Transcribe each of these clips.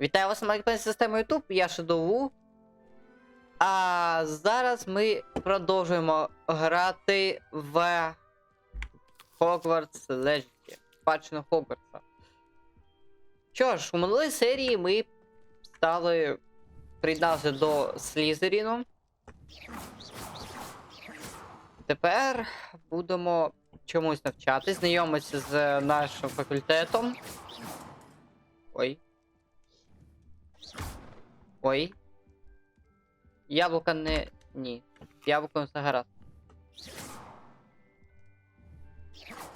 Вітаю вас на магічній системі YouTube, я знову. А зараз ми продовжуємо грати в Hogwarts Legacy, спадщину Хогвартса. Що ж, у минулій серії ми приєдналися до Слізеріну. Тепер будемо чомусь навчатись, знайомитися з нашим факультетом. Ой. Яблука не... Ні. Яблуко все гаразд.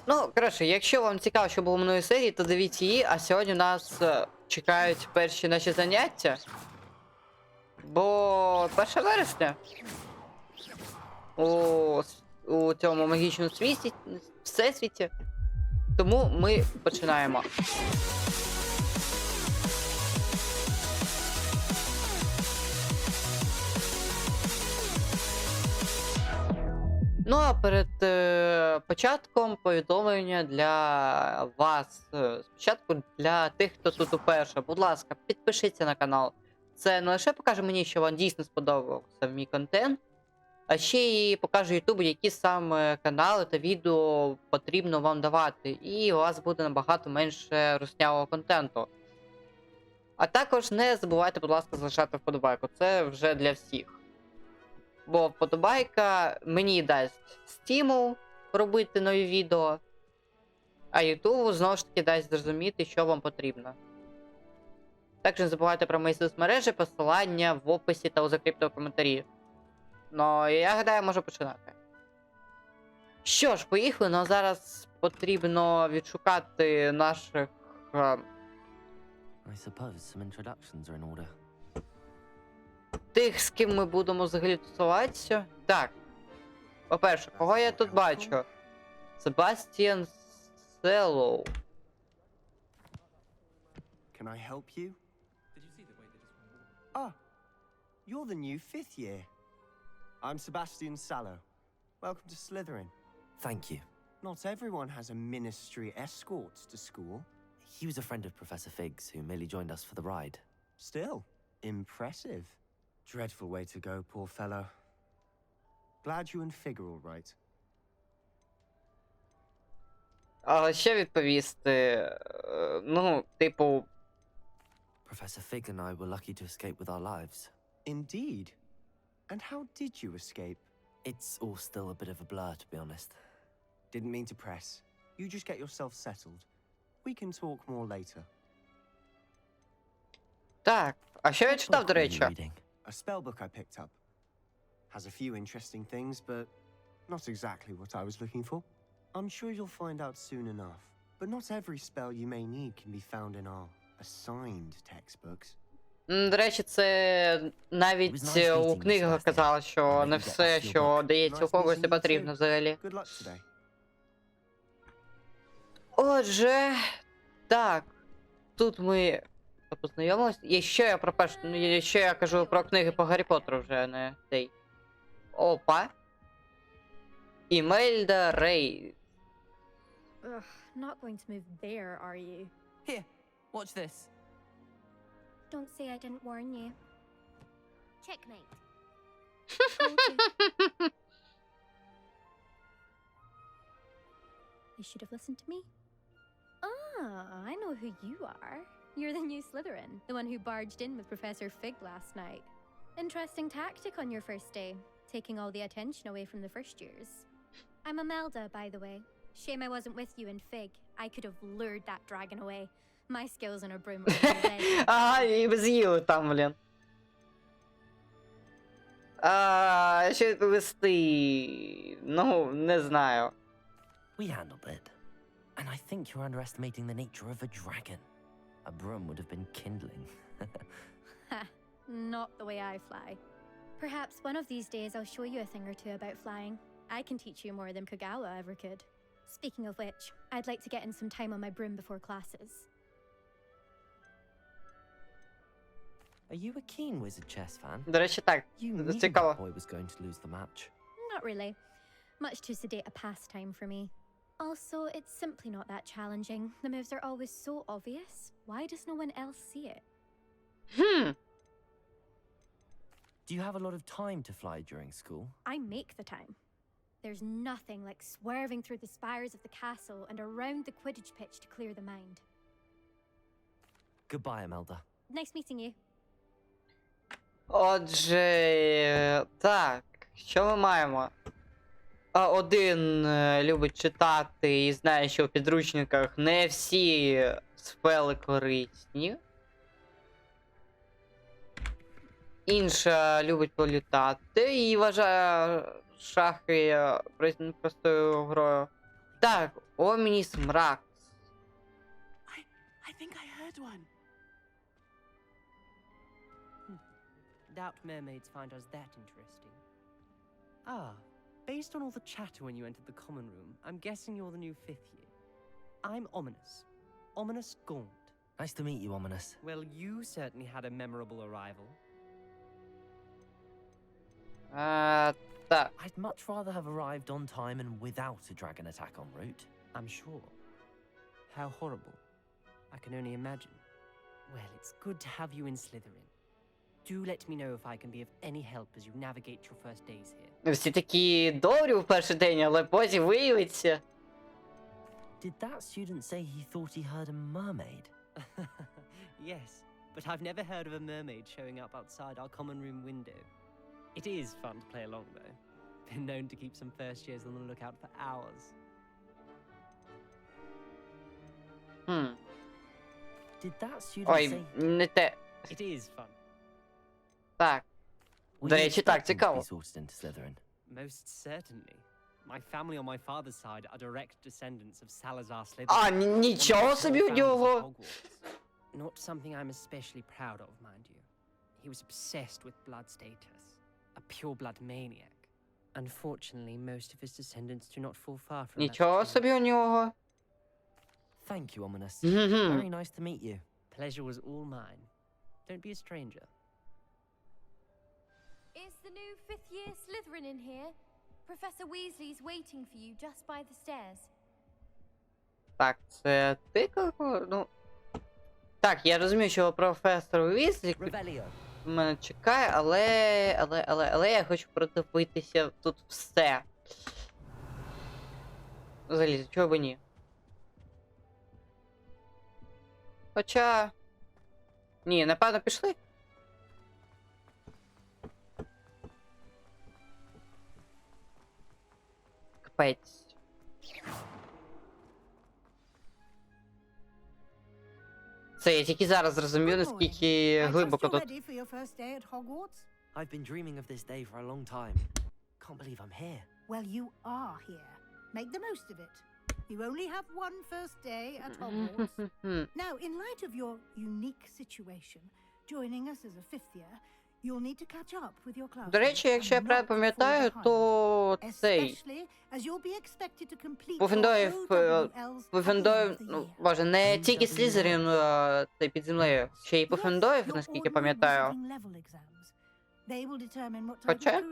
Ну, коротше, якщо вам цікаво, що було в минулій серії, то дивіться її, а сьогодні нас чекають перші наші заняття. Бо 1 вересня у цьому магічному світі, всесвіті. Тому ми починаємо. Ну а перед початком повідомлення для вас. Спочатку для тих, хто тут уперше. Будь ласка, підпишіться на канал. Це не лише покаже мені, що вам дійсно сподобався мій контент, а ще й покаже YouTube, які саме канали та відео потрібно вам давати. І у вас буде набагато менше руснявого контенту. А також не забувайте, будь ласка, залишати вподобайку. Це вже для всіх. Бо вподобайка мені дасть стимул робити нові відео, а YouTube знову ж таки дасть зрозуміти, що вам потрібно. Також не забувайте про мої соцмережі, посилання в описі та у закріпленому коментарі. Ну, я гадаю, можу починати. Що ж, поїхали, але зараз потрібно відшукати наших... I suppose some introductions are in order. Тих, з ким ми будемо взагалі тусуватися. Так. По-перше, кого я тут бачу? Себастьян Селлоу. Can I help you? Did you see the way they just... Ah, you're the new 5th year. I'm Sebastian Sallow. Welcome to Slytherin. Thank you. Not everyone has a ministry escort to school. He was a friend of Professor Fig's who merely joined us for the ride. Still, impressive. Dreadful way to go, poor fellow. Glad you and Fig are all right. Але ще відповісти, ну, типу... Professor Fig and I were lucky to escape with our lives. Indeed. And how did you escape? It's all still a bit of a blur, to be honest. Didn't mean to press. You just get yourself settled. We can talk more later. Так, а що я читав, до What were you речі? reading? A spellbook I picked up. Has a few interesting things, but not exactly what I was looking for. I'm sure you'll find out soon enough. But not every spell you may need can be found in our assigned textbooks. До речі, це навіть у книгах казали, що не все, що дається у когось, потрібно взагалі. Good luck today. Отже, так, тут ми познайомились. І що я про що я кажу про книги по Гаррі Поттеру вже, не цей. Опа. Імельда Рей. Ugh, not going to move there, are you? Here, watch this. Don't say I didn't warn you. Checkmate. You should have listened to me. Ah, I know who you are. You're the new Slytherin, the one who barged in with Professor Fig last night. Interesting tactic on your first day, taking all the attention away from the first years. I'm Imelda, by the way. Shame I wasn't with you in Fig. I could have lured that dragon away. My skills on a broom are legendary. Ага, і без її там, блін. Що відповісти? Ну, не знаю. We handled it. And I think you're underestimating the nature of a dragon. A broom would have been kindling. Ha, not the way I fly. Perhaps one of these days I'll show you a thing or two about flying. I can teach you more than Kogawa ever could. Speaking of which, I'd like to get in some time on my broom before classes. Are you a keen wizard chess fan? До речі, так, You knew цікаво. that boy was going to lose the match. Not really. Much too sedate a pastime for me. Also, it's simply not that challenging. The moves are always so obvious. Why does no one else see it? Хм. Do you have a lot of time to fly during school? I make the time. There's nothing like swerving through the spires of the castle and around the Quidditch pitch to clear the mind. Goodbye, Imelda. Nice meeting you. Отже, так, що ми маємо? Один любить читати і знає, що в підручниках не всі спели корисні. Інша любить політати і вважає шахи простою грою. Так, Омніс Мракс. I think I heard one. Doubt mermaids find us that interesting. Ah, based on all the chatter when you entered the common room, I'm guessing you're the new 5th year. I'm Ominous. Ominous Gaunt. Nice to meet you, Ominous. Well, you certainly had a memorable arrival. Так. I'd much rather have arrived on time and without a dragon attack en route. I'm sure. How horrible. I can only imagine. Well, it's good to have you in Slytherin. Do let me know if I can be of any help as you navigate your first days here. Всі такі добрі в перший день, але потім виявиться. Did that student say he thought he heard a mermaid? Yes, but I've never heard of a mermaid showing up outside our common room window. It is fun to play along, though. Been known to keep some first years on the lookout for hours. Did that student Ой, say... не те. It is fun. Так. Were До you речі, так, expecting to цікаво. be sorted into Slytherin? Most certainly. My family on my father's side are direct descendants of Salazar Slytherin. А, one of the нічого four собі у founders of нього. Hogwarts. Not something I'm especially proud of, mind you. He was obsessed with blood status. A pure-blood maniac. Unfortunately, most of his descendants do not fall far from that Нічого trend. собі у нього. Thank you, Ominous. Мгм. Very nice to meet you. Pleasure was all mine. Don't be a stranger. Is the new 5th year Slytherin in here? Professor Weasley's waiting for you just by the stairs. Так, це ти кого? Ну. Так, я розумію, що професор Уізлі Revelio. мене чекає, але я хочу продивитися тут все. Взагалі, чого б ні? Хоча... Ні, напевно, пішли. Капець. Це я тільки зараз зрозумів, наскільки глибоко тут. Ready for your first day at Hogwarts? I've been dreaming of this day for a long time. Can't believe I'm here. Well, you are here. Make the most of it. You only have one first day at Hogwarts. Now, in light of your unique situation, joining us as a 5th year, you'll need to catch up with your class. До речі, якщо я правильно пам'ятаю, то цей Especially as you'll be expected to complete Пуффендуїв, ну, боже, не тільки Слізерін цей під землею, ще й Пуффендуїв, наскільки пам'ятаю. Хоча?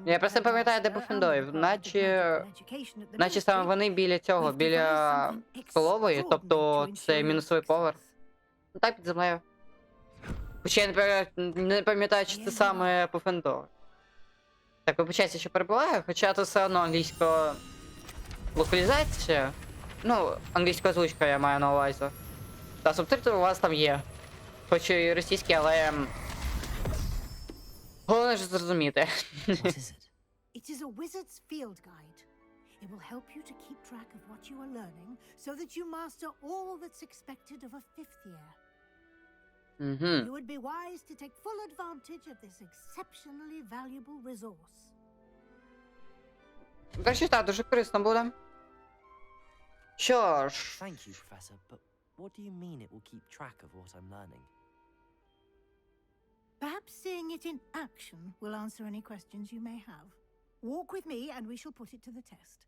Я просто пам'ятаю, де Пуффендуїв, наче саме вони біля цього, біля столової, тобто це мінусовий поверх. Ну так, під землею. Хоча я не пам'ятаю, чи це саме Пуффендуїв. Так, вибачайте, що перебуваю, хоча тут все одно англійська локалізація. Ну, англійська озвучка я маю на увазі. Та субтитри у вас там є. Хоч і російські, але... Головне ж зрозуміти. What is it? It is a wizard's field guide. It will help you to keep track of what you are learning so that you master all that's expected of a 5th year. You would be wise to take full advantage of this exceptionally valuable resource. До речі, так, дуже корисно буде. Що ж... Thank you, Professor, but what do you mean it will keep track of what I'm learning? Perhaps seeing it in action will answer any questions you may have. Walk with me and we shall put it to the test.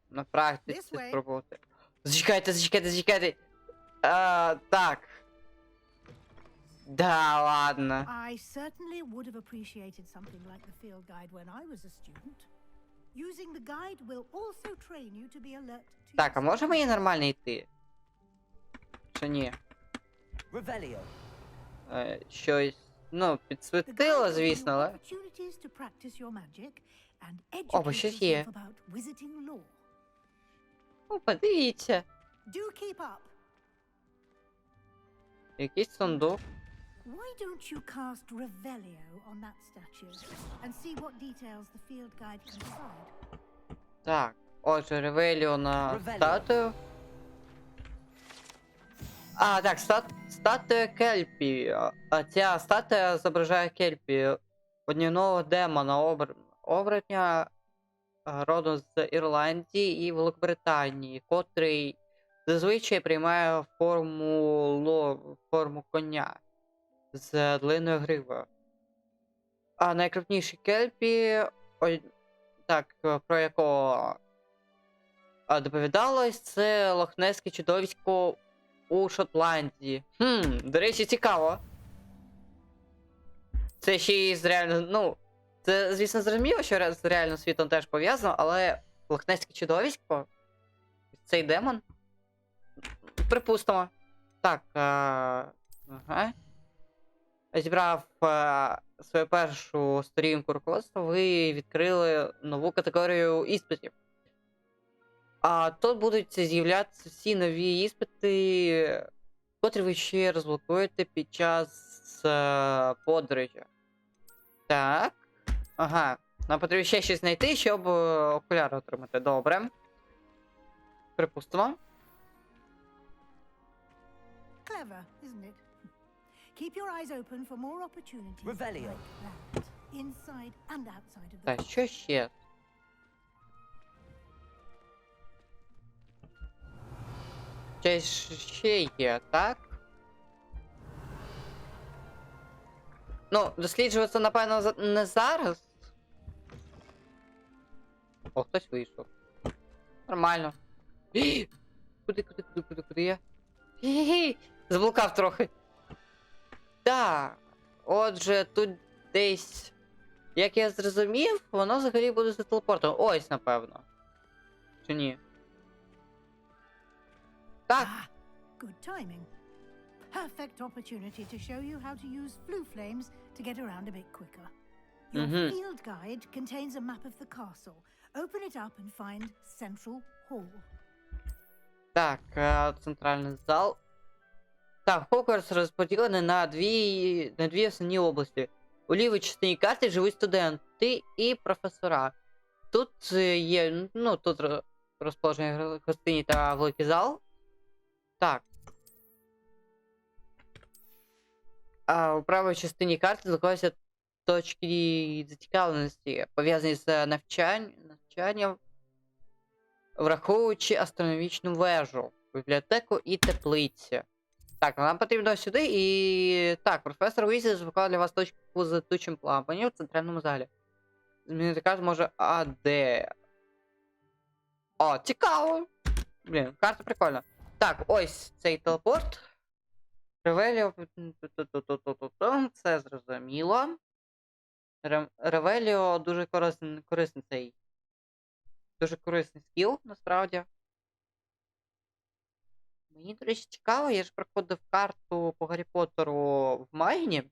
На практиці This way. спробувати. Зачекайте. Так. Да, ладно. I certainly would have appreciated something like the field guide when I was a student. Using the guide will also train you to be alert to Так, а your може мені нормально йти? Чи ні? Revelio. Щось, ну, The guide підсвітило, will give you звісно, але... opportunities to practice your magic and О, бо educate щось є. yourself about wizarding lore. О, подивіться. Do keep up. Якийсь сундук. Why don't you cast Revelio on that statue and see what details the field guide can decide? Так, отже, ревеліо на Ревеліо. статую. А, так, статуя Кельпі. А ця статуя зображає Кельпі, однієї демона, оборотня роду з Ірландії і Великобританії, котрий зазвичай приймає форму коня з длинною гривою. А найкрупніший Кельпі, так, про якого доповідалось, це лохнеське чудовисько у Шотландії. До речі, цікаво. Це ще й з реально, ну, це, звісно, зрозуміло, що з реальним світом теж пов'язано, але лохнеське чудовисько? Цей демон? Припустимо. Так, ага. Зібрав свою першу сторінку руководства, ви відкрили нову категорію іспитів. А тут будуть з'являтися всі нові іспити, котрі ви ще розблокуєте під час подорожі. Так. Ага. Нам потрібно ще щось знайти, щоб окуляри отримати. Добре. Припустимо. Clever, isn't it? Keep your eyes open for more opportunities Revelio. like that, inside and outside of the Так, box. що ще? Ще є, так? Ну, досліджувати, напевно, не зараз. О, хтось вийшов. Нормально. Куди я? Заблукав трохи. Так. Отже, тут десь... Як я зрозумів, воно взагалі буде за телепортом. Ось, напевно. Чи ні? Так. Ah, good timing. Perfect opportunity to show you how to use blue flames to get around a bit quicker. Your Mhm. field guide contains a map of the castle. Open it up and find Central Hall. Так, центральний зал. Так, Хогвартс розподілений на дві основні області. У лівій частині карти живуть студенти і професора. Тут є, ну, тут розположені гостині та великий зал. Так. А у правій частині карти знаходяться точки зацікавленості, пов'язані з навчанням, враховуючи астрономічну вежу, бібліотеку і теплиці. Так, нам потрібно сюди і... Так, професор Уізлі заблокував для вас точку з летучим пламенем в центральному залі. Змінити карту може... А, де? О, цікаво! Блін, карта прикольна. Так, ось цей телепорт. Ревеліо... Це зрозуміло. Ревеліо дуже корисний цей. Дуже корисний скіл, насправді. Мені, до речі, цікаво, я ж проходив карту по Гаррі Поттеру в Майні.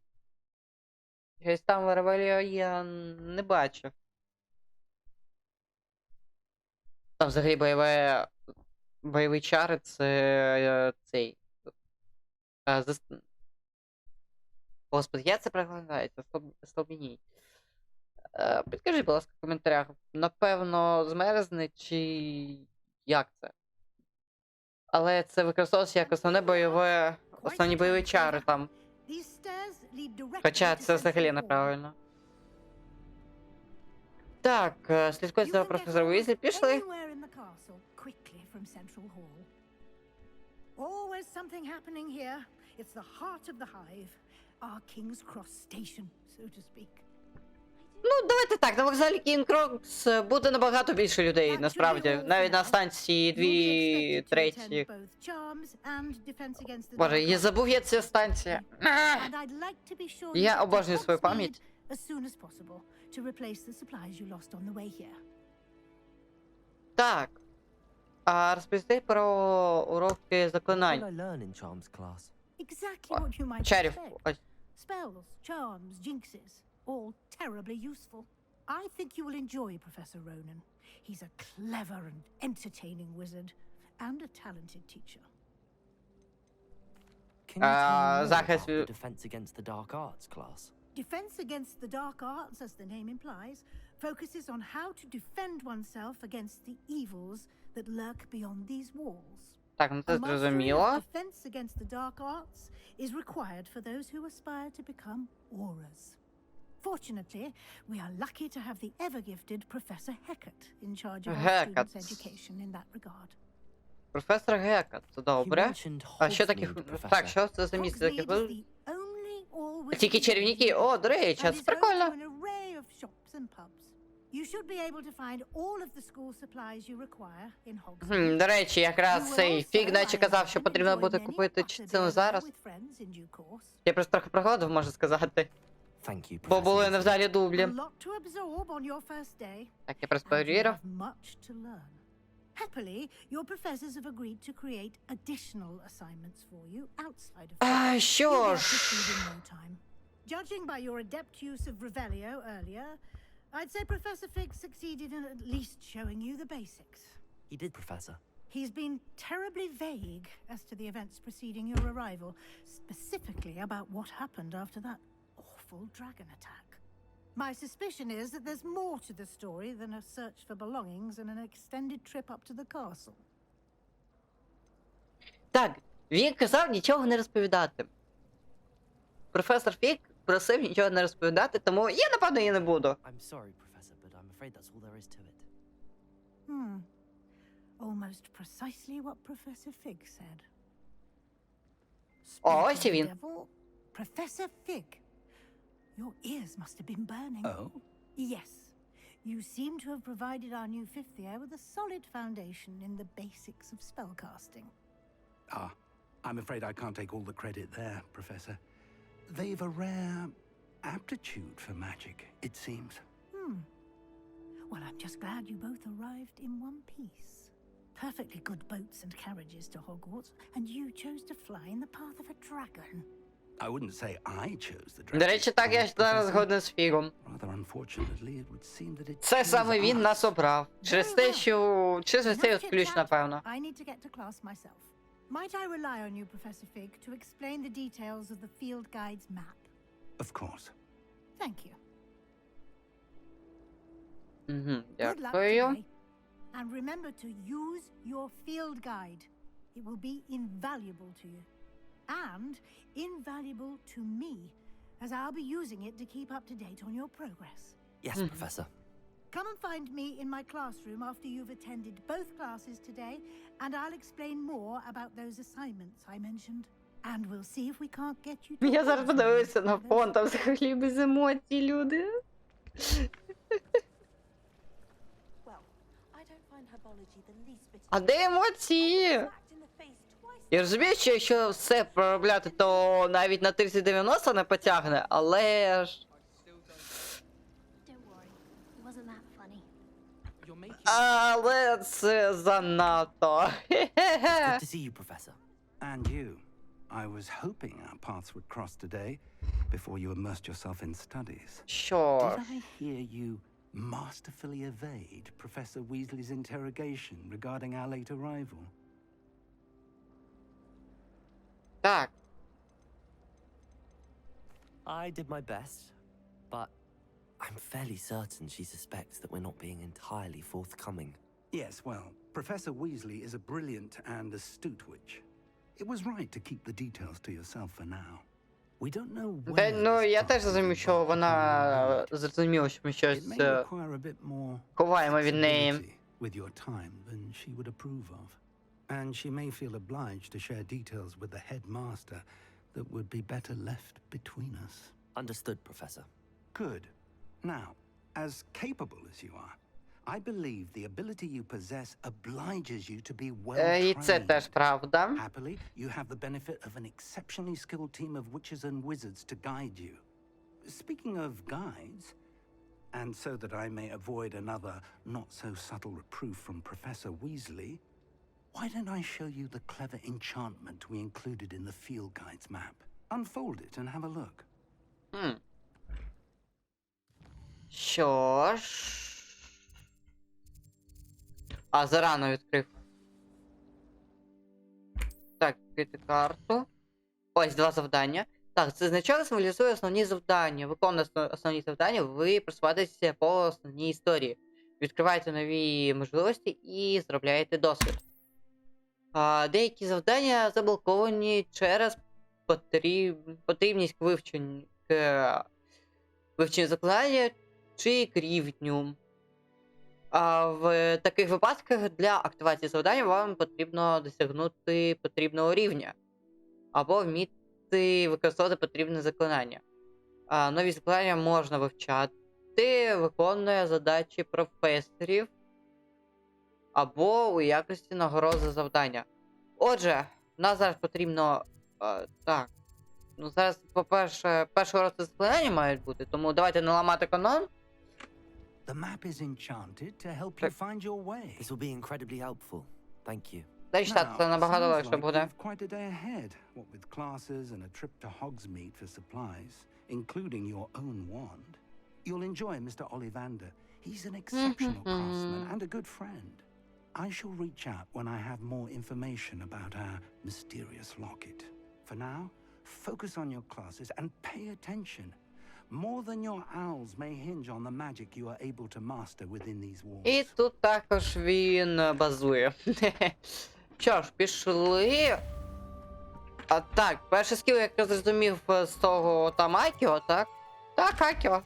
Щось там Ревеліо я не бачив. Там взагалі бойові чари це цей. Господи, як це перекладається? Слабіній. Підкажи, будь ласка, в коментарях. Напевно, змерзне чи як це? Але це використовується як основні бойові чари там. Хоча це взагалі неправильно. Так, слідкуйте за професором Уізлі, пішли. Always something happening here. It's the heart of the hive, our King's Cross station, so to speak. Ну, давайте так, на вокзалі Кінг-Крокс буде набагато більше людей, насправді. Навіть на станції 2/3. Боже, я забув, я ця станція. Я обожнюю свою пам'ять. Так. А розповісти про уроки What заклинань. will I learn in Charms class? Exactly what you might Чарів. expect. Ось. Spells, charms, jinxes, all terribly useful. I think you will enjoy Professor Ronan. He's a clever and entertaining wizard, and a talented teacher. Can you tell me more захист about the від- Defense Against the Dark Arts class? Defense against the dark arts, as the name implies, focuses on how to defend oneself against the evils that lurk beyond these walls. Так, ну A це mastery зрозуміло. of defense against the dark arts is required for those who aspire to become auras. Fortunately, we are lucky to have the ever-gifted Professor Hecat in charge of our Hecat. students' education in that regard. Професор Гека, це You добре. mentioned А що таке? Hogsmeade, Так, Professor. що це за місце таке? Hogsmeade is the only all-wizard Тільки чарівники? О, до речі, and це is home прикольно. to an array of shops and pubs. You should be able to find all of the school supplies you require in Hogsmeade. До речі, You якраз will цей also, фіг наче I казав, що imagine, потрібно enjoy буде many купити a частину beer зараз. with friends in due course. Я просто трохи проходив, можу сказати. Thank you, Бо Professor були не в Weasley. залі A дублі. lot to absorb on your first day. Так, я просто And you перевірив. have much to learn. Happily, your professors have agreed to create additional assignments for you outside of А, school. що You'll be up to ж. speed in no time. Judging by your adept use of Revelio earlier, I'd say Professor Fig succeeded in at least showing you the basics. He did, Professor. He's been terribly vague as to the events preceding your arrival, specifically about what happened after that awful dragon attack. My suspicion is that there's more to the story than a search for belongings and an extended trip up to the castle. Так, він казав нічого не розповідати. Професор Фік просив нічого не розповідати, тому я, напевно, і не буду. I'm sorry, Professor, but I'm afraid that's all there is to it. Almost precisely what Professor Fig said. Oh, I Speak see of the him. devil, Professor Fig, your ears must have been burning. Oh? Yes. You seem to have provided our new fifth year with a solid foundation in the basics of spellcasting. Ah, I'm afraid I can't take all the credit there, Professor. They've a rare aptitude for magic, it seems. Well, I'm just glad you both arrived in one piece. Perfectly good boats and carriages to Hogwarts, and you chose to fly in the path of a dragon. I wouldn't say I chose the dragon. До речі, так, я зараз Professor. згоден з Фігом. Rather unfortunately, it would seem that it Це chose саме він us. нас обрав. Через те, що... Через цей Enough от ключ, chit-chat. напевно. I need to get to class myself. Might I rely on you, Professor Fig, to explain the details of the field guide's map? Of course. Thank you. Угу, Good luck дякую. today. And remember to use your field guide. It will be invaluable to you. And invaluable to me, as I'll be using it to keep up to date on your progress. Yes, Professor. Come and find me in my classroom after you've attended both classes today, and I'll explain more about those assignments I mentioned. And we'll see if we can't get you to... Я зараз подивився на фон, там взагалі без емоцій, люди. А де емоції? Я розумію, що якщо все проробляти, то навіть на 30-90 не потягне, але ж... Don't worry, it wasn't that funny. You're making Але це занадто. Good to see you, Professor. And you. I was hoping our paths would cross today before you immersed yourself in studies. Що Did ж. I hear you masterfully evade Professor Weasley's interrogation regarding our late arrival? Так. I did my best, but I'm fairly certain she suspects that we're not being entirely forthcoming. Yes, well, Professor Weasley is a brilliant and astute witch. It was right to keep the details to yourself for now. We don't know Та, where ну, this я path теж is зрозумів, що involved вона in зрозуміла, що ми It щось may require a bit more ховаємо від неї. flexibility with your time than she would approve of. And she may feel obliged to share details with the headmaster that would be better left between us. Understood, Professor. Good. Now, as capable as you are, I believe the ability you possess obliges you to be well І це теж trained. правда. Happily, you have the benefit of an exceptionally skilled team of witches and wizards to guide you. Speaking of guides, and so that I may avoid another not-so-subtle reproof from Professor Weasley, Why don't I show you the clever enchantment we included in the field guide's map? Unfold it and have a look. Що ж... А, зарано відкрив. Так, відкрити карту. Ось, 2 завдання. Так, це значок символізує основні завдання. Виконуєте основні завдання, ви просуваєтеся по основній історії. Відкриваєте нові можливості і заробляєте досвід. Деякі завдання заблоковані через потрібність вивчення заклання чи к рівню. В таких випадках для активації завдання вам потрібно досягнути потрібного рівня. Або вміти використовувати потрібне заклинання. Нові заклинання можна вивчати, виконує задачі професорів або у якості нагород за завдання. Отже, нас зараз потрібно... так. Ну зараз, по-перше, першого разу заклинання мають бути, тому давайте не ламати канон. The map is enchanted to help you find your way. This will be incredibly helpful. Thank you. Дай читати, це набагато sounds легше like буде. you've quite a day ahead, what with classes and a trip to Hogsmeade for supplies, including your own wand. You'll enjoy Mr. Ollivander. He's an exceptional craftsman and a good friend. I shall reach out when I have more information about our mysterious locket. For now, focus on your classes and pay attention. More than your owls may hinge on the magic you are able to master within these walls. І тут також він базує. Що ж, пішли. Так, перший скіл, як я зрозумів, з того там Акіо, так? Так, Акіо.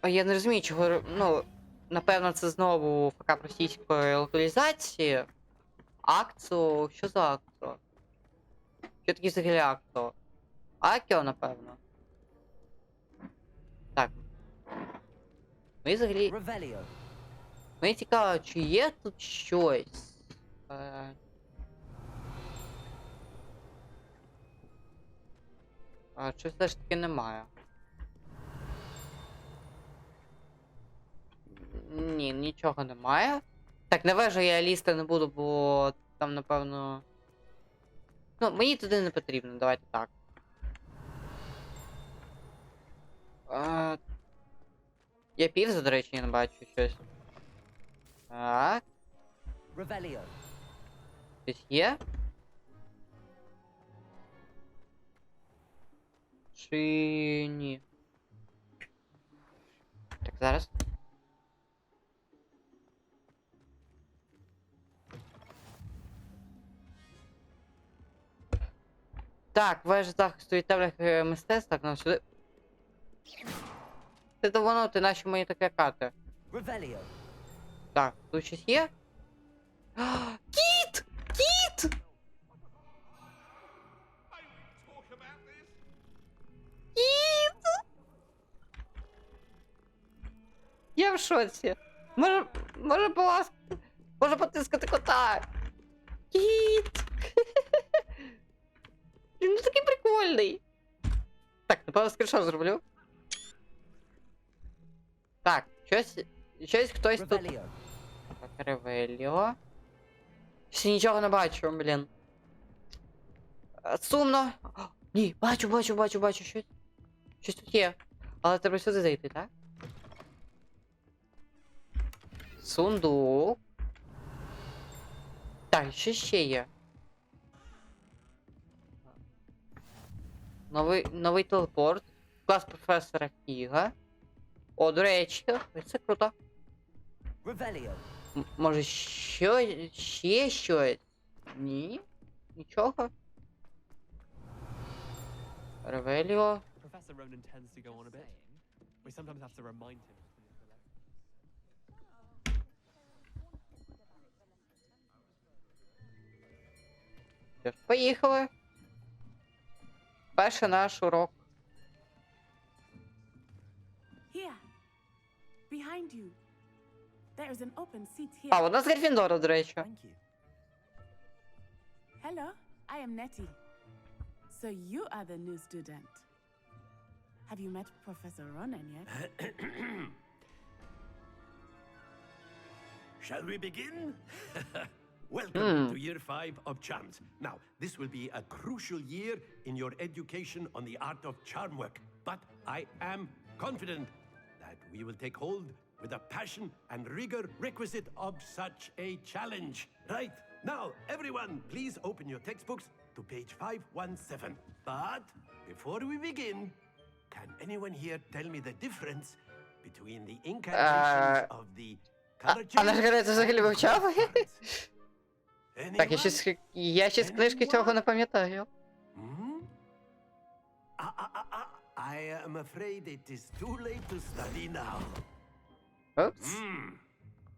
Я не розумію, чого, ну, напевно, це знову ФК російської локалізації. Акцо, що за Акцо? Що таке взагалі Акцо? Акіо, напевно. Так. Ми взагалі... Мені цікаво, чи є тут щось? Чи все ж таки немає? Ні, нічого немає. Так, на вежу я лізти не буду, бо там, напевно... Ну, мені туди не потрібно, давайте так. Я півза, до речі, не бачу щось. Так. Щось є? Чи ні? Так, зараз. Так, вежа захисту від темних мистецтв, так, нам сюди. Це давно, ти наші мої таке кати. Так, тут щось є? Кіт! Кіт! Кіт! Я в шоці. Може поласкати? Може потискати кота? Кіт! Він такий прикольний. Так, напевно, скріншот зроблю. Так, щось хтось тут... Так, Ревеліо. Ще нічого не бачу, блін. Сумно. Ні, бачу щось. Щось тут є. Але треба сюди зайти, так? Сундук. Так, що ще є? Новий телепорт. Клас професора Фіга. О, до речі, це круто. Може ще щось? Ні? Нічого? Ревеліо. Professor Ronan tends to go on a bit. We sometimes have to remind him. Поїхали. Перший наш урок. Here, behind you. There is an open seat here. А, вона з Гриффіндора, до речі. Hello, I am Nettie. So you are the new student. Have you met Professor Ronan yet? Shall we begin? Welcome to year 5 of charms. Now, this will be a crucial year in your education on the art of charm work. But I am confident that we will take hold with the passion and rigor requisite of such a challenge. Right, now, everyone, please open your textbooks to page 517. But before we begin, can anyone here tell me the difference between the incantations of the color А наш change гравець взагалі and вивчав? cards? Так, Anyone? я ще з книжки цього не пам'ятаю. Hmm? I am afraid it is too late to study now. Опс.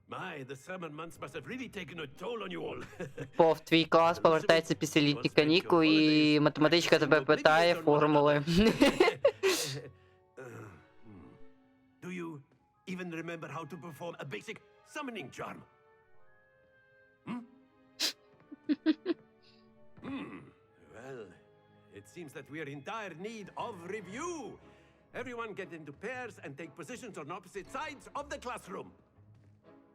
My, the summer months must have really taken a toll on you all. Пов, твій клас повертається після літніх канікул, і математичка тебе питає формули. Do you even remember how to perform a basic summoning charm? Well, it seems that we are in dire need of review. Everyone get into pairs and take positions on opposite sides of the classroom.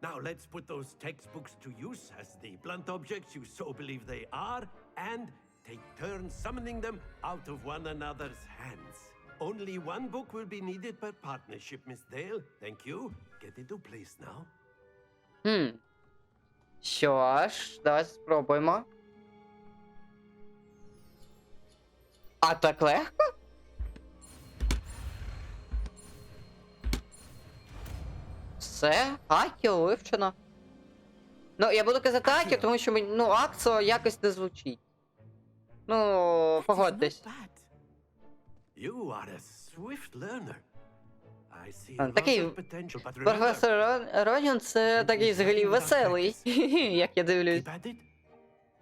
Now let's put those textbooks to use as the blunt objects you so believe they are, and take turns summoning them out of one another's hands. Only one book will be needed per partnership, Miss Dale. Thank you. Get into place now. Що ж, давай спробуємо. А так легко? Все, Акіо вивчено. Ну, я буду казати Акіо, тому що Аксо якось не звучить. Ну, погодьтесь. You are a swift learner. I see lots Такий of potential, but remember, професор Ронін це такий взагалі веселий, як я дивлюсь. keep at it.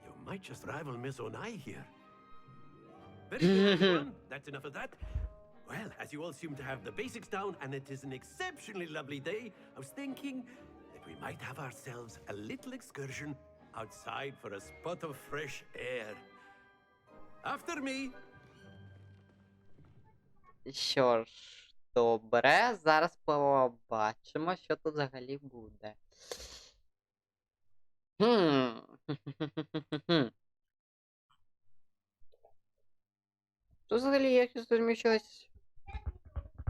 You might just rival Miss Onai here. Very good, everyone. That's enough of that. Well, as you all seem to have the basics down, and it is an exceptionally lovely day, I was thinking that we might have ourselves a little excursion outside for a spot of fresh air. After me. Що ж, добре, зараз побачимо, що тут взагалі буде. Тут взагалі якось зміщилось.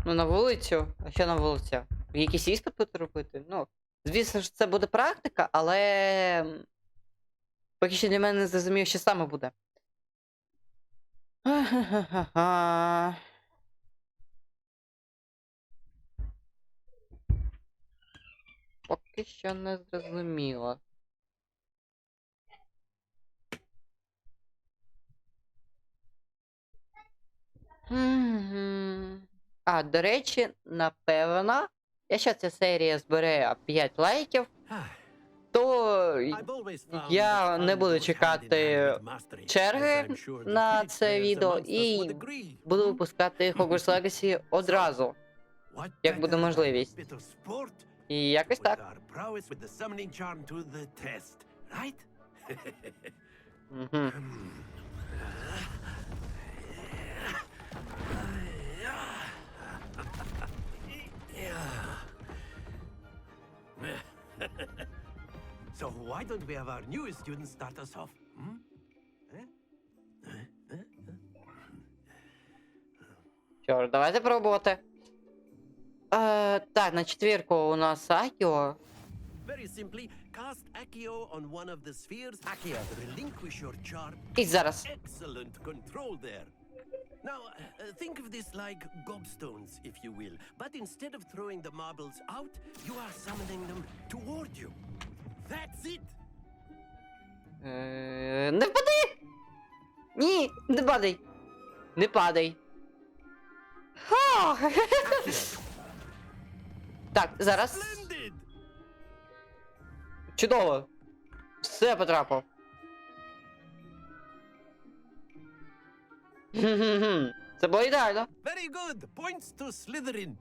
Ну, на вулицю. А що на вулицю? Якийсь іспит буде робити? Ну, звісно ж, це буде практика, але поки що для мене не зрозуміло, що саме буде. Поки що не зрозуміло. А, до речі, напевно, якщо ця серія збере 5 лайків, то я не буду чекати черги на це відео і буду випускати Hogwarts Legacy одразу, як буде можливість. І якось так. So why don't we have our newest student start us off? Що ж, давайте пробувати. Так, на четвірку у нас Акіо. Very simply, cast Accio on one of the spheres. Accio, relinquish your charm. І зараз. Excellent control there. Now, think of this like gobstones, if you will. But instead of throwing the marbles out, you are summoning them toward you. That's it! Не впади! Ні, не падай! Не падай! Ха! Так, зараз. Splendid! Чудово! Все потрапив. Це було ідеально. Very good! Points to Slizerין.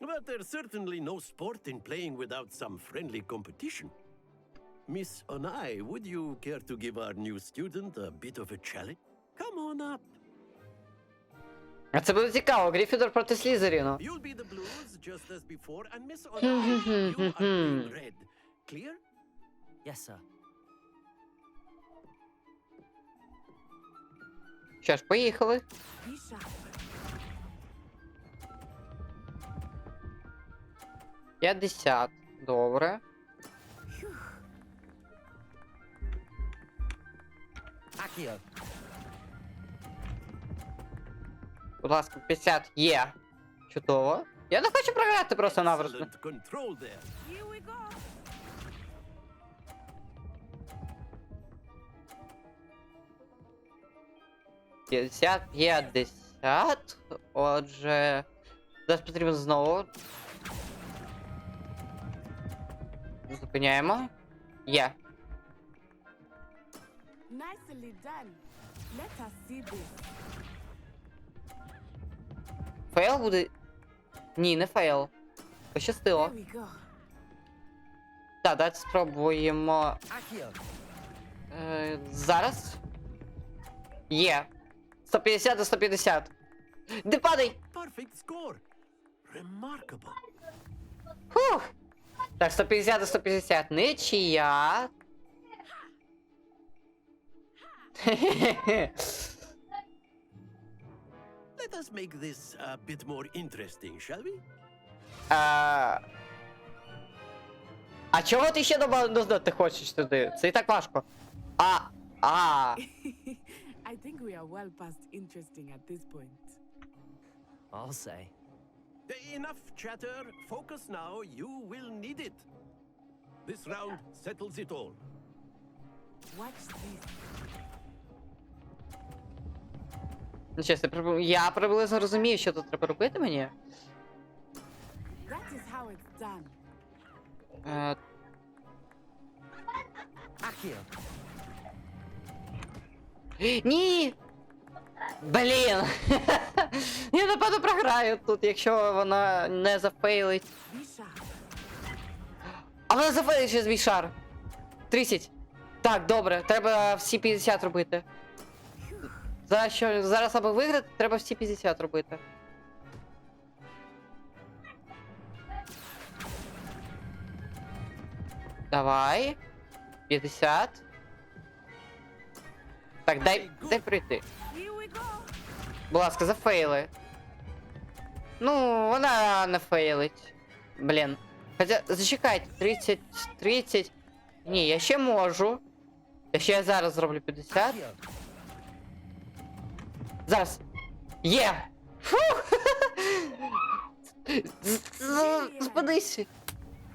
But there's certainly no sport in playing without some friendly competition. Miss Onai, would you care to give our new student a bit of a challenge? Come on up. А це буде цікаво. Гриффіндор проти Слізеріну. You'll be the blues just as before, and Miss Onai, you are playing red. Clear? Yes, sir. Що ж, поїхали. Be sharp. 50. Добре. Accio. Будь ласка, 50 є. Чудово. Я не хочу програти просто-напросто. Excellent control there. Here we go. П'ятдесят, 50. Отже, зараз потрібно знову. Зупиняємо. Є. Nicely done. Let us see this. Фейл буде. Ні, не фейл. Пощастило. There we go. Так, давайте спробуємо. Accio. Зараз. Є. 150 до 150. Де падай! Perfect score. Remarkable. Фух. Так, 150 до 150. Нічия. Let us make this a bit more interesting, shall we? А чого ти ще додати хочеш туди? Це і так важко. I think we are well past interesting at this point. I'll say. Enough chatter. Focus now. You will need it. This round settles it all. Watch this. Ну, чесно, я приблизно розумію, що тут треба робити мені. That is how it's done. Accio. Ні! Блін! Я напевно програю тут, якщо вона не зафейлить. Be sharp. А вона зафейлить ще свій шар. 30. Так, добре, треба всі 50 робити. Зараз, аби виграти, треба всі 50 робити. Давай. 50. Так, дай пройти. Here we go. Будь ласка, зафейли. Ну, вона не фейлить. Блін. Хоча, зачекайте, 30. Ні, я ще можу. Я зараз зроблю 50. Accio. Зараз. Є! Фух! Спадись.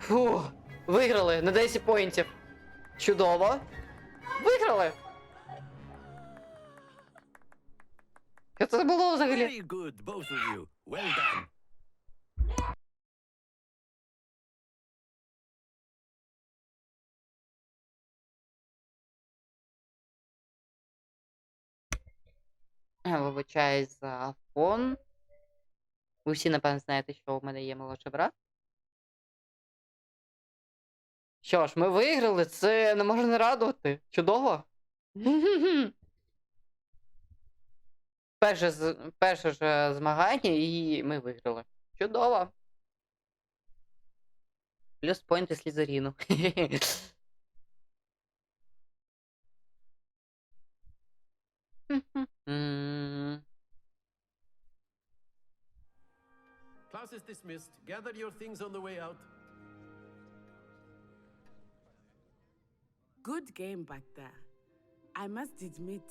Фух. Виграли на 10 поінтів. Чудово. Виграли. Що це було взагалі? Very good, both of you. Well done. Вибачаюсь за фон. Ви всі, напевно, знаєте, що у мене є молодший брат. Що ж, ми виграли, це не може не радувати. Чудово. Перше ж змагання, і ми виграли. Чудово. Плюс поінти Слізеріну. Class is dismissed. Gather your things on the way out. Good game back there. I must admit,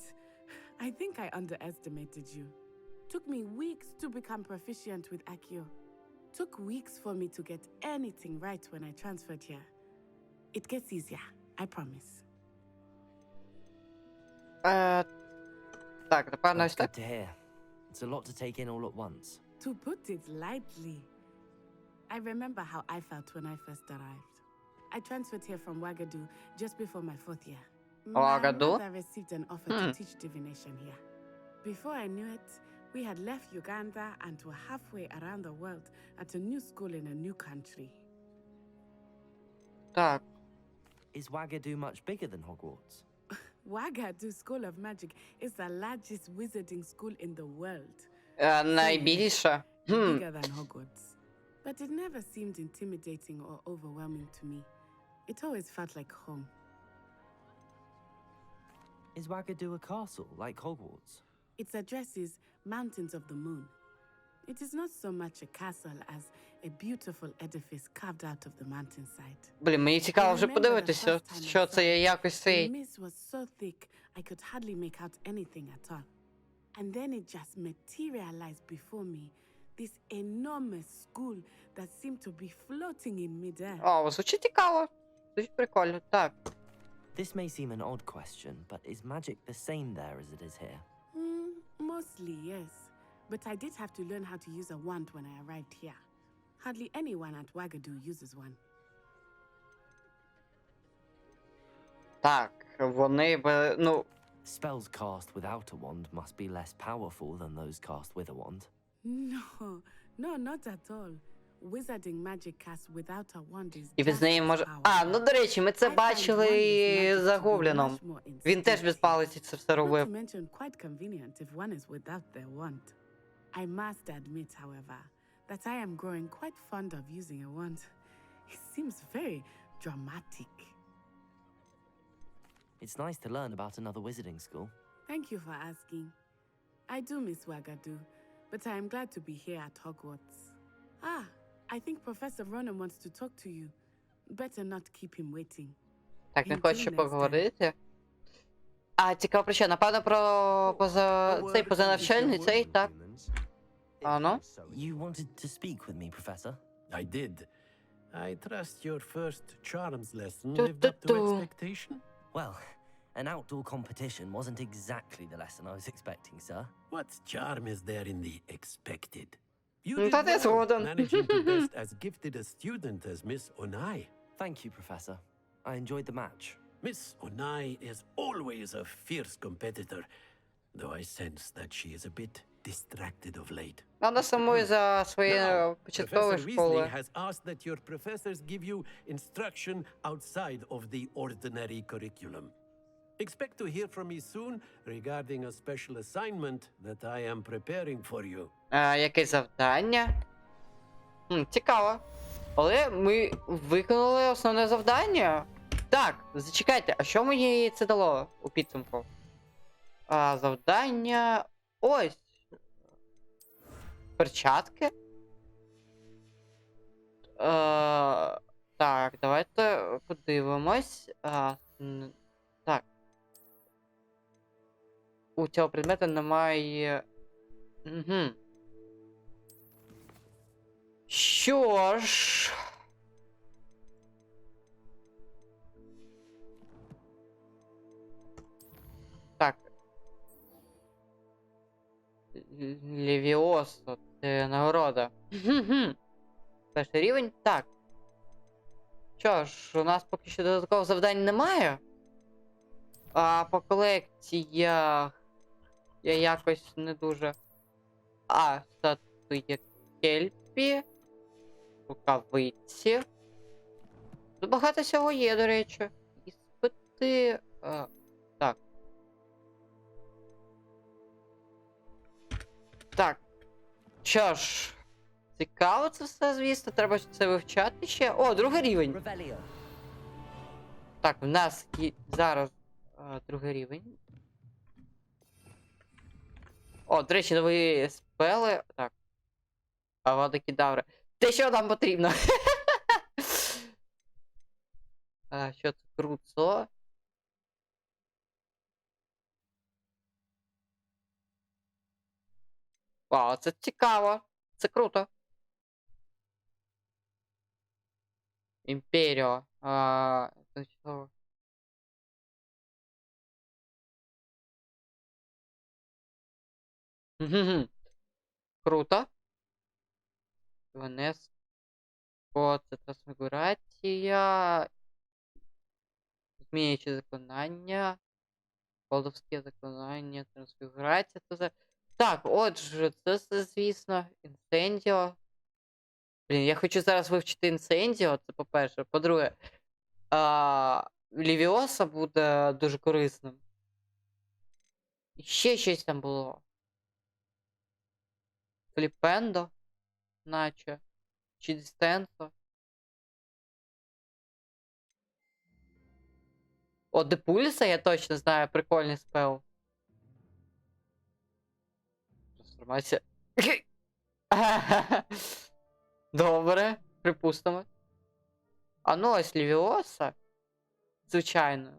I think I underestimated you. Took me weeks to become proficient with Accio. Took weeks for me to get anything right when I transferred here. It gets easier, I promise. Так, напевно, That's ось good так. to hear. It's a lot to take in all at once. To put it lightly, I remember how I felt when I first arrived. I transferred here from Wagadu just before my 4th year. My Wagadu? mother received an offer to teach divination here. Before I knew it, we had left Uganda and were halfway around the world at a new school in a new country. Так. Is Wagadu much bigger than Hogwarts? Wagadu School of Magic is the largest wizarding school in the world. Найбільше. Bigger than Hogwarts. But it never seemed intimidating or overwhelming to me. It always felt like home. Is Wagadu a castle like Hogwarts? It addresses mountains of the moon. It is not so much a castle as a beautiful edifice carved out of the mountainside. Блін, мені цікаво вже подивитися, що це є якось The цей. mist was so thick I could hardly make out anything at all. And then it just materialized before me, this enormous school that seemed to be floating in midair. О, звучить цікаво. Звучить прикольно, так. This may seem an odd question, but is magic the same there as it is here? Mostly, yes. But I did have to learn how to use a wand when I arrived here. Hardly anyone at Wagadu uses one. Так, вони би, ну, Spells cast without a wand must be less powerful than those cast with a wand. No, not at all. Wizarding magic cast without a wand is і без just неї as може... powerful. А, ну до речі, ми це I find бачили wand is magic за to be Гобліном. much more Він теж без instinctive. палиці це все Not to робив. mention quite convenient if one is without their wand. I must admit, however, that I am growing quite fond of using a wand. It seems very dramatic. It's nice to learn about another wizarding school. Thank you for asking. I do miss Wagadu, but I am glad to be here at Hogwarts. I think Professor Ronan wants to talk to you. Better not keep him waiting. Так, не Until хочу next time. поговорити. А, цікаво про що? Напевно, про цей позанавчальний, цей, так. А, ну? You wanted to speak with me, Professor? I did. I trust your first charms lesson lived up to expectation. Well, an outdoor competition wasn't exactly the lesson I was expecting, sir. What charm is there in the expected? You Ну, did та ти well, згоден. managing to best as gifted a student as Miss Onai. Thank you, Professor. I enjoyed the match. Miss Onai is always a fierce competitor, though I sense that she is a bit distracted of late. Вона сумує за своєю Now, початковою Professor Weasley школою. has asked that your professors give you instruction outside of the ordinary curriculum. Expect to hear from me soon regarding a special assignment that I am preparing for you. Яке завдання? Цікаво. Але ми виконали основне завдання. Так, зачекайте, а що мені це дало у підсумку? Завдання... Ось. Перчатки? Так, давайте подивимось. Так. У цього предмета немає... Угу. Що ж... Так. Левіосо, це нагорода. Перший рівень? Так. Що ж, у нас поки що додаткових завдань немає. А по колекціях я якось не дуже... Статуя Кельпі. Рукавиці. Тут багато всього є, до речі. Іспити... Так. Так. Що ж, цікаво це все, звісно. Треба це вивчати ще. О, другий рівень. Так, в нас є зараз другий рівень. О, до речі, нові спели. Так. Авадокідавра. Те, що нам потрібно. Що це? Круто. Вау, це цікаво. Це круто. Імперіо. Круто. Венес. О, це трансфігурація. Зміючі заклинання. Колдовське заклинання, трансфігурація. Так, отже, це, звісно, інсендіо. Блін, я хочу зараз вивчити інсендіо, це по-перше. По-друге, Лівіоса буде дуже корисним. І ще щось там було. Фліпендо, наче. Чи Дистенсо. О, Депульса, я точно знаю, прикольний спел. Трансформація. Добре, припустимо. А ну ось Лівіоса. Звичайно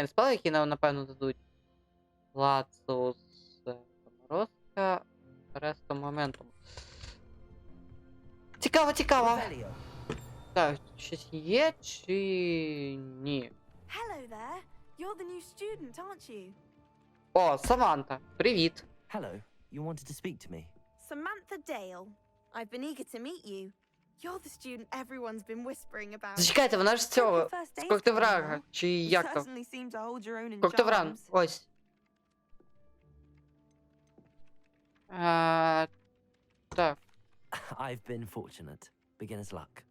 спел, які нам, напевно, дадуть. Лацус. Заморозка. Рестом моментом. Цікаво. Revelio. Так, щось є чи ні? Hello there. You're the new student, aren't you? О, Саманта, привіт. Hello. You wanted to speak to me? Samantha Dale. I've been eager to meet you. You're the student everyone's been whispering about. Зачекайте, вона ж з цього, Hope your first з day's Когтеврага, going well. чи You як там? certainly seem to hold your own in Когтевран, charms. ось. Так. I've been fortunate. Beginner's luck.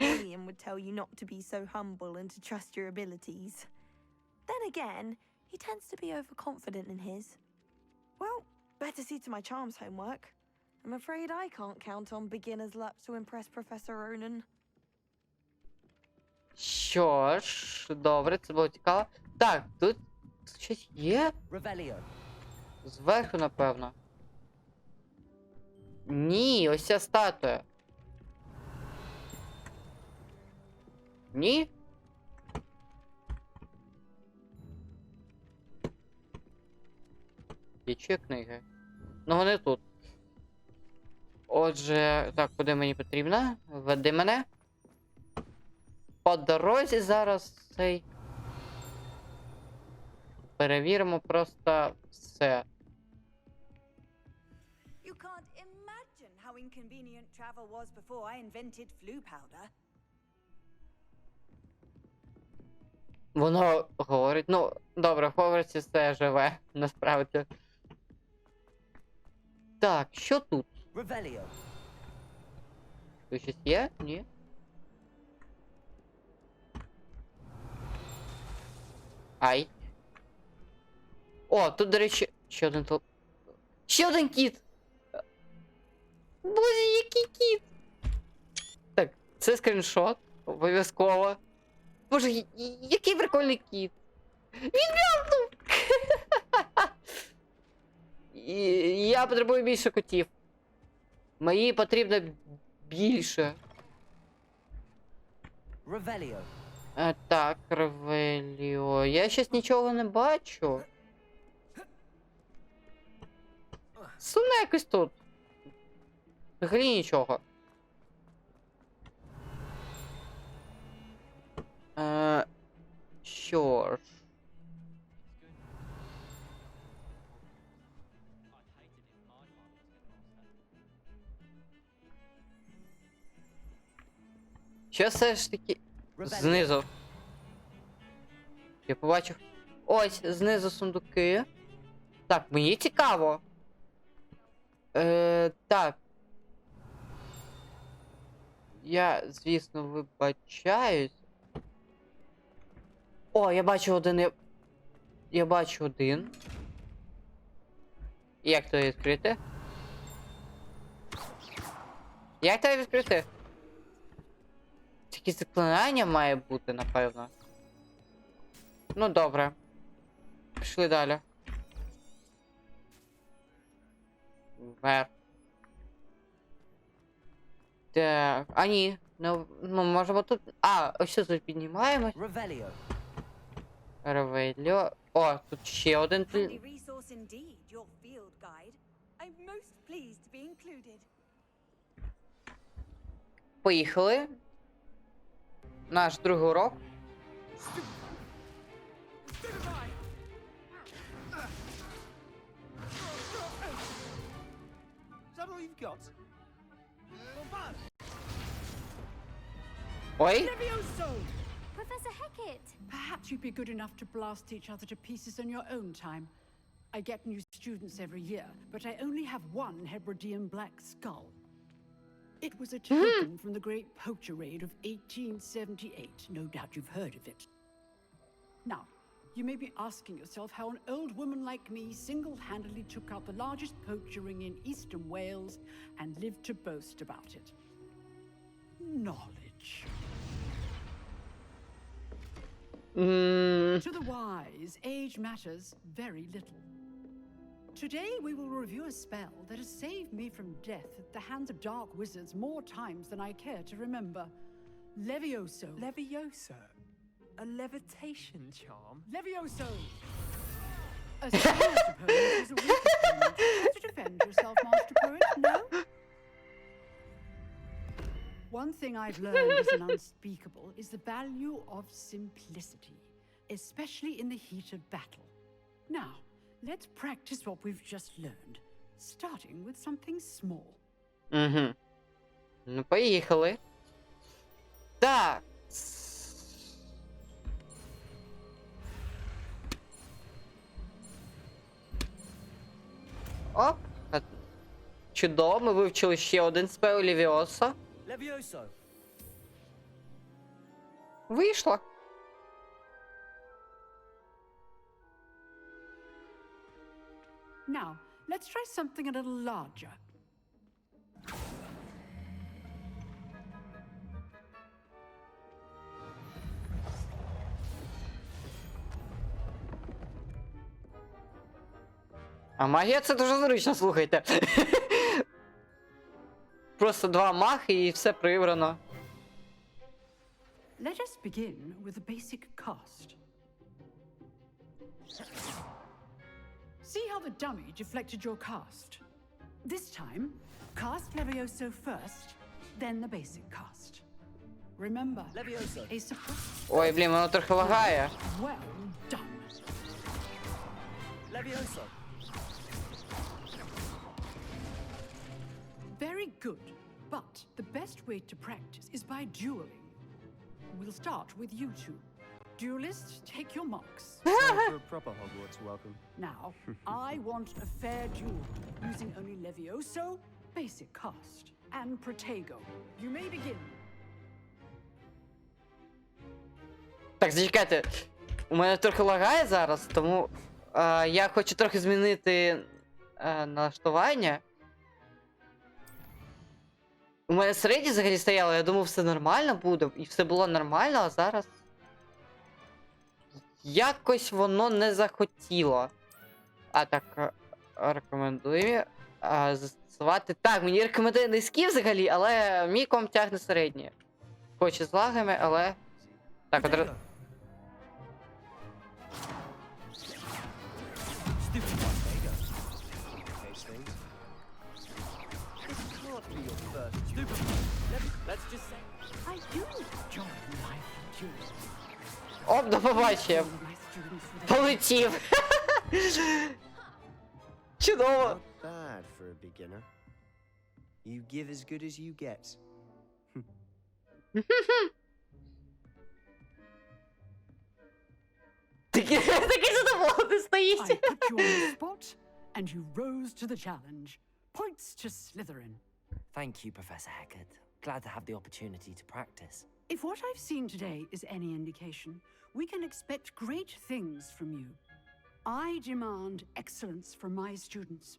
William would tell you not to be so humble and to trust your abilities. Then again, he tends to be overconfident in his. Well, better see to my charms homework. I'm afraid I can't count on beginner's luck to impress Professor Ronan. Що ж, добре, це було цікаво. Так, тут щось є? Revelio. Зверху, напевно. Ні, ось ця статуя. Ні? Є ще книги. Ну вони тут. Отже, так, куди мені потрібно? Веди мене. По дорозі зараз цей. Перевіримо просто все. You can't imagine how inconvenient travel was before I invented flu powder. Воно говорить, ну, добре, в Хогвартсі все живе, насправді. Так, що тут? Revelio. Тут щось є? Ні? Ай. О, тут, до речі, ще один Ще один кіт! Боже, який кіт! Так, це скріншот, обов'язково. Боже, який прикольний кіт! Він м'явкнув! Я потребую більше котів. Мені потрібно більше. Revelio. Так, Ревеліо. Я щось нічого не бачу. Сумно якось тут. Взагалі нічого. Що ж. Що все ж таки знизу? Я побачив. Ось, знизу сундуки. Так, мені цікаво. Так. Я, звісно, вибачаюсь. О, я бачу один. Я бачу один. Як то відкрити? Як то відкрити? Такі заклинання має бути, напевно. Ну, добре. Пішли далі. Вверх. Так. А ні. Ну, можемо тут. А, ось що тут піднімаємось. Revelio. Ревеліо. О, тут ще один. Handy resource indeed, your field guide. I'm most pleased to be included. Поїхали. Наш другий урок. Is that all you've got? Ой. Professor Hecat! Perhaps you'd be good enough to blast each other to pieces on your own time. I get new students every year, but I only have one Hebridean black skull. It was a token from the Great Poacher Raid of 1878. No doubt you've heard of it. Now, you may be asking yourself how an old woman like me single-handedly took out the largest poacher ring in eastern Wales and lived to boast about it. Knowledge. To the wise, age matters very little. Today we will review a spell that has saved me from death at the hands of dark wizards more times than I care to remember. Levioso. Levioso? A levitation charm? Levioso! A Master Poet is a weak opponent. How to defend yourself, Master Poet? No? One thing I've learned as an unspeakable is the value of simplicity, especially in the heat of battle. Now, let's practice what we've just learned, starting with something small. Угу. Ну, поїхали. Так. Оп. Чудово, ми вивчили ще один спел Левіоса. Levioso. Вийшло. Now, let's try something a little larger. А магія це дуже зручно, слухайте. Просто два махи і все прибрано. Let us begin with the basic cast. See how the dummy deflected your cast? This time, cast Levioso first, then the basic cast. Remember, Levioso. A surprise. Ой, блін, воно трохи лагає. Well done. Levioso. Very good, but the best way to practice is by dueling. We'll start with you two. Duelists, take your marks. Time for a proper Hogwarts welcome. Now, I want a fair duel, using only Levioso, basic cast, and Protego. You may begin. Так, зачекайте. У мене трохи лагає зараз, тому я хочу трохи змінити налаштування. У мене середні взагалі стояло, я думав, все нормально буде, і все було нормально, а зараз якось воно не захотіло. А так, рекомендую застосувати. Так, мені рекомендує низькі взагалі, але мій комп тягне середні. Хоч і з лагами, але... Так, одразу... Let's just say. I do enjoy life duels. Оп, до побачення. My students with a Полетів. Чудово. Not bad for a beginner. You give as good as you get. Такий задоволений стоїть. I put you on the spot, and you rose to the challenge. Points to Slytherin. Thank you, Professor Heckard. Glad to have the opportunity to practice. If what I've seen today is any indication, we can expect great things from you. I demand excellence from my students.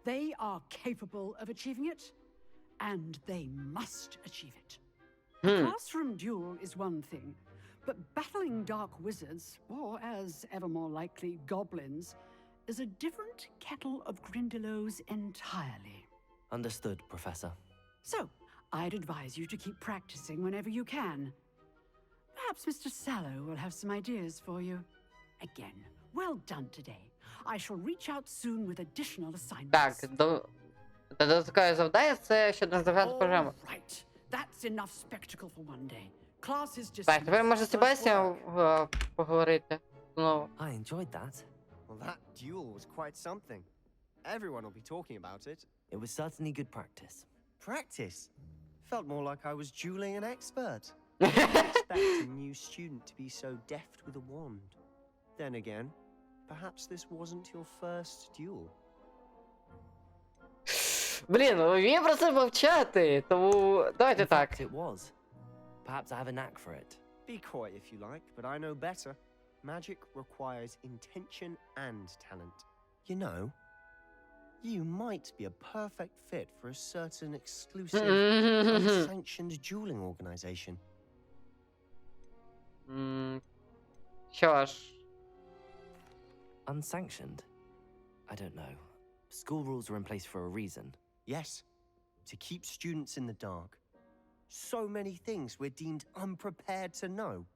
They are capable of achieving it, and they must achieve it. A classroom duel is one thing, but battling dark wizards, or as ever more likely, goblins, is a different kettle of Grindylows entirely. Understood, Professor. So, I'd advise you to keep practicing whenever you can. Perhaps Mr. Sallow will have some ideas for you. Again, well done today. I shall reach out soon with additional assignments. Так, додаткове завдання це ще наздогнати програму. All right. That's enough spectacle for one day. Class is just... Так, тепер можна з Себастьяном поговорити знову. I enjoyed that. Well, that duel was quite something. Everyone will be talking about it. It was certainly good practice. Practice? Felt more like I was dueling an expert. I didn't expect a new student to be so deft with a wand. Then again, perhaps this wasn't your first duel. Блін, він про це мовчати, тому давайте In так. fact, it was. Perhaps I have a knack for it. Be coy if you like, but I know better. Magic requires intention and talent. You know, you might be a perfect fit for a certain exclusive, unsanctioned dueling organization. Що ж. Unsanctioned? I don't know. School rules are in place for a reason. Yes, to keep students in the dark. So many things we're deemed unprepared to know.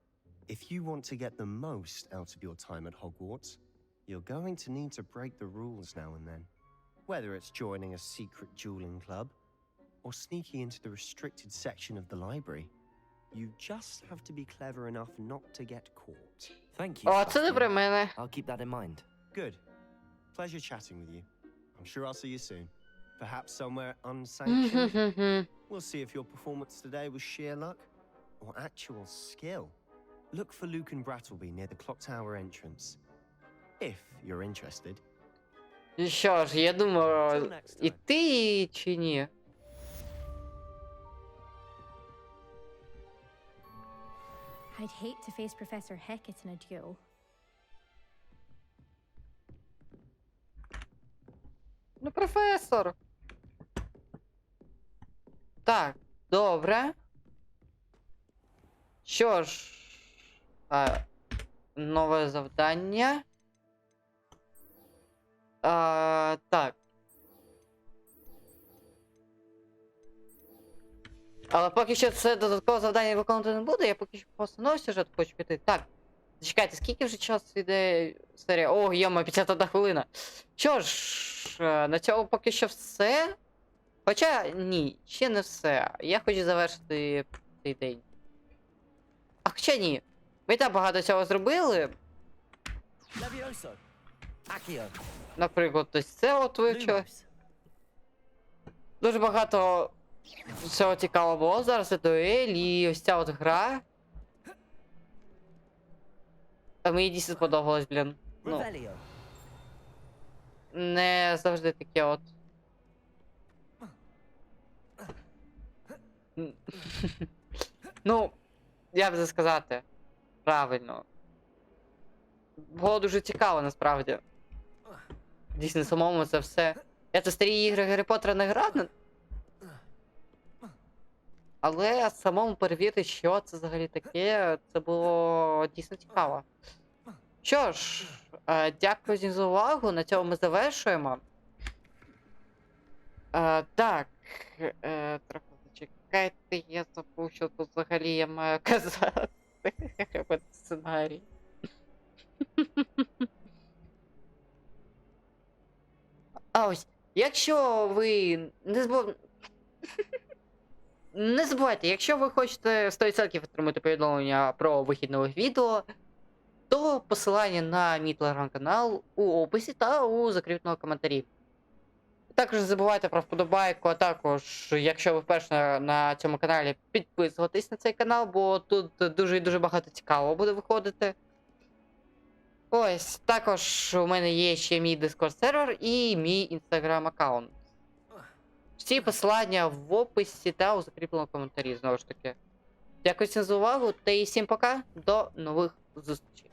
If you want to get the most out of your time at Hogwarts, you're going to need to break the rules now and then. Whether it's joining a secret dueling club, or sneaking into the restricted section of the library, you just have to be clever enough not to get caught. Thank you. О, це не про Sebastian. мене. I'll keep that in mind. Good. Pleasure chatting with you. I'm sure I'll see you soon. Perhaps somewhere unsanctioned. We'll see if your performance today was sheer luck or actual skill. Look for Luke and Brattleby near the clock tower entrance. If you're interested. І що ж, я думаю, іти чи ні? I'd hate to face Professor Hecat in a duel. Ну, професор. Так, добре. Що ж, нове завдання. Так. Але поки що це додаткове завдання виконувати не буде, я поки що по основному сюжету хочу піти. Так, зачекайте, скільки вже часу йде серія? О, йома, 51 хвилина. Що ж, на цьому поки що все. Хоча, ні, ще не все. Я хочу завершити цей день. А хоча ні. Ми так багато цього зробили. Levioso. Accio. Наприклад, ось це от вивчили. Lumos. Дуже багато всього цікавого було. Зараз це дуель і ось ця от гра. А мені дійсно сподобалось, блін. Ну, Revelio. не завжди таке от. Ну, як би це сказати правильно. Було дуже цікаво, насправді. Дійсно, самому це все. Я це старі ігри Гаррі Поттера не грав, але самому перевірити, що це взагалі таке, це було дійсно цікаво. Що ж, дякую всім за увагу, на цьому ми завершуємо. Так, трохи зачекайте, я забув, що тут взагалі я маю казати. Сценарій. А ось, якщо ви не забувайте, якщо ви хочете 100% отримати повідомлення про вихід нових відео, то посилання на мій телеграм-канал у описі та у закріпленому коментарі. Також не забувайте про вподобайку, а також, якщо ви вперше на цьому каналі, підписуватись на цей канал, бо тут дуже і дуже багато цікавого буде виходити. Ось, також у мене є ще мій Discord сервер і мій Instagram аккаунт. Всі посилання в описі та у закріпленому коментарі, знову ж таки. Дякую всім за увагу та і всім пока, до нових зустрічей.